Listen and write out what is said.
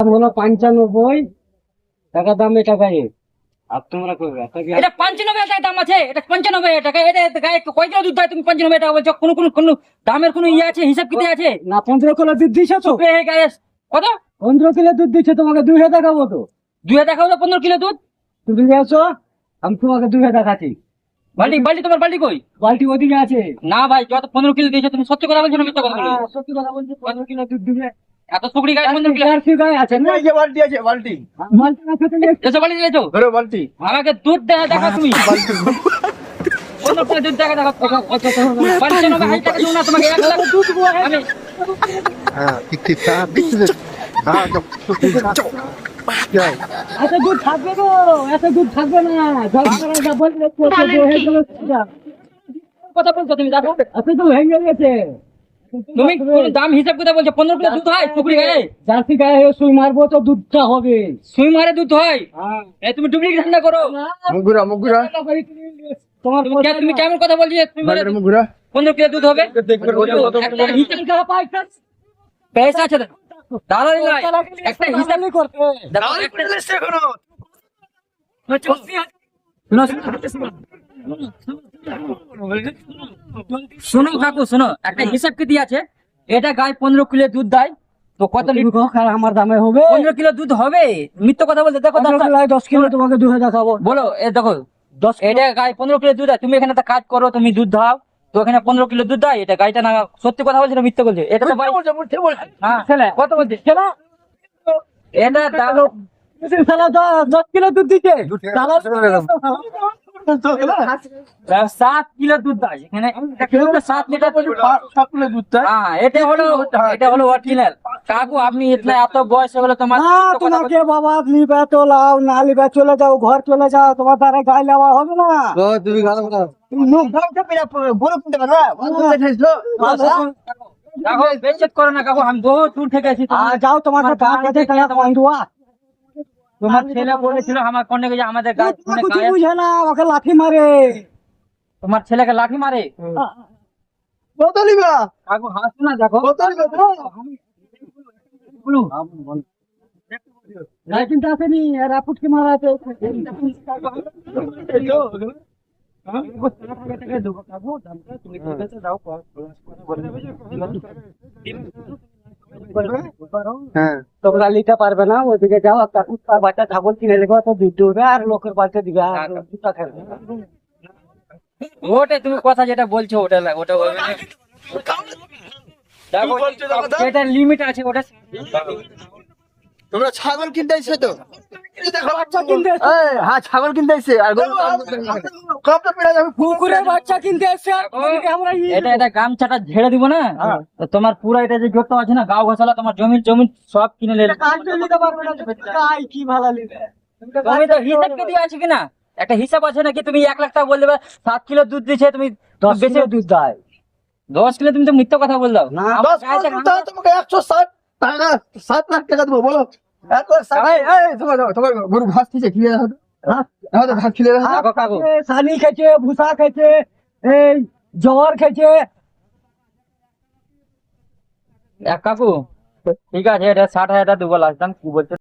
দাম হলো 95 টাকা, দাম এটা গায়ে। আর তোমরা করবে এটা 95 টাকা দাম আছে, এটা 95 টাকা। এটা গায়ে কয় কিলো দুধ দেয়? তুমি 95 টাকা বলছো। কোন দামের কোন ইয়ে আছে, হিসাব কিতে আছে? না, 15 কিলো দুধ দিছো তো? গায়ে কত? 15 কিলো দুধ দিচ্ছে, তোমাকে 2000 দেখাবো তো। 2000 টাকা হলো 15 কিলো দুধ। তুমি গেছো, আমি তোমাকে 2000 দেখাচ্ছি। বালতি তোমার বালতি কই? বালতি ওদিকে আছে। না ভাই, যত 15 কিলো দিয়েছো তুমি সত্যি কথা বলছো না মিথ্যা কথা বলছো? সত্যি কথা বলছি, 15 কিলো দুধ দিবে। এত সুকড়ি গায়ে 15 কিলো জার্সি গায়ে আছে না? এই যে বালতি আছে, বালতি বালতি আছে তো? এসো বালতি দিয়েছো? ধরো বালতি। আমাকে দুধ দেখা তুমি। 15 কিলো দুধ দেখা বালতি নেবে। হাই টাকা দেবো না তোমাকে, 1 লাখ দুধ দেবো আমি। হ্যাঁ ঠিক ঠিক, হ্যাঁ দেখছি। হ্যাঁ এত দুধ থাকবে গো, এত দুধ থাকবে না। জল করা যা বললে তো হয়ে গেল। কথা বলছো তুমি দেখো। এত তো ভেঙে গেছে। তুমি কোন দাম হিসাব করে বলছো? 15 কিলো দুধ হয় সুকড়ি গায়ে? জার্সি গায়ে সুই মারবো তো দুধটা হবে। সুই মারে দুধ হয়? তুমি ডুপ্লিকেট ধান্দা করো। মুগুরা মুগুরা তোমার তুমি কেমন কথা বলছো? তুমি বলে মুগুরা 15 কিলো দুধ হবে? একটা হিসাব পয়সা আছে তো? দালালি নয়, একটা হিসাব করতে। দেখো, শোনো কাকু, শোনো, একটা হিসাব কি দিয়ে আছে। এটা গায়ে 15 কিলো দুধ দেয়, তো কত আমার দামে হবে 15 কিলো দুধ হবে? মিথ্যা কথা বলতে দেখো। 10 কিলো তোমাকে 2000 দেখাবো। বলো, এ দেখো 10 এটা গায়ে 15 কিলো দুধ দেয়। তুমি এখানে একটা কাজ করো, তুমি দুধ দাও, তো এখানে 15 কিলো দুধ দেয়। এটা গাড়িটা না সত্যি কথা বলছে না মিথ্যা বলছে? এটা তো হ্যাঁ ছেলে কত বলছে? এটা দাও। 10 কিলো দুধ দিচ্ছে। 7 কিলো দুধ দেয় এখানে। 7 লিটার হ্যাঁ, এটা হলো অরিজিনাল। কাকু আপনি এত বয়স হলো তোমার না, তোমাকে বাবা লিবে তো লাও, না লিবে চলে যাও, ঘর চলে যাও। তোমার দ্বারা গায়ে নেওয়া হবে না। তুমি গান দেখো বেচত করো না কাকু, আমি বহু দূর থেকে এসেছি। যাও, তোমার তোমার ছেলে বলেছিল আমার কন্যা যে আমাদের গায়ে বুঝে না, ওকে লাঠি মারে। তোমার ছেলেকে লাঠি মারে? কত নিবা? কাকু হাসো না, দেখো কত নিবা? লাইসেন্স আসেনি, রাপুটকে মারা আছে। হ্যাঁ তোমরা নিতে পারবে না, ওইদিকে যাও, একটা কুত্তা বাচ্চা ছাগল কিনে নেবে, তো দুধ দেবে আর লোকের বাড়িতে দিবে আর জুতা খেলবে। ওটাই তুমি কথা যেটা বলছো, ওটা হবে না। দেখো যেটা লিমিট আছে ওটা। তোমরা ছাগল কিনতে আইছো তো? বাচ্চা কিনতে এসছে। হ্যাঁ ছাগল কিনতে আইছে আর গরু কমটা পেড়া যাবে। কুকুরের বাচ্চা কিনতে এসছে, আর ওদিকে আমরা এটা গামছাটা ঝেড়ে দিব না, তো তোমার পুরো এটা যে জোরটা আছে না, গাও ঘাসালা, তোমার জমি সব কিনে নিলে। কাজটা নিতে পারবে না। গাই কি ভালো নিবে? তুমি তো হিসাব কি দিয়ে আছে কিনা, একটা হিসাব আছে নাকি? তুমি 1 লাখ টাকা বললে 7 কিলো দুধ দিচ্ছে, তুমি 10 বেশি কিলো দুধ দেয়। 10 কিলো, তুমি তো মিথ্যা কথা বল দাও। না, আমার 10 গায়ে তো কিলো তোমাকে 160 টাকা, 7 লাখ টাকা দেবো বলো। তোমার গরু ঘাস খেয়েছে, খিলে রাখো তো। হ্যাঁ ঘাস খিলে রাখো। কাকু, কাকু, সানি খেয়েছে, ভুসা খেয়েছে, এই জ্বর খেয়েছে। কাকু ঠিক আছে, এটা 60,000 টাকা দেবো লাস্ট দাম। কি বলছো?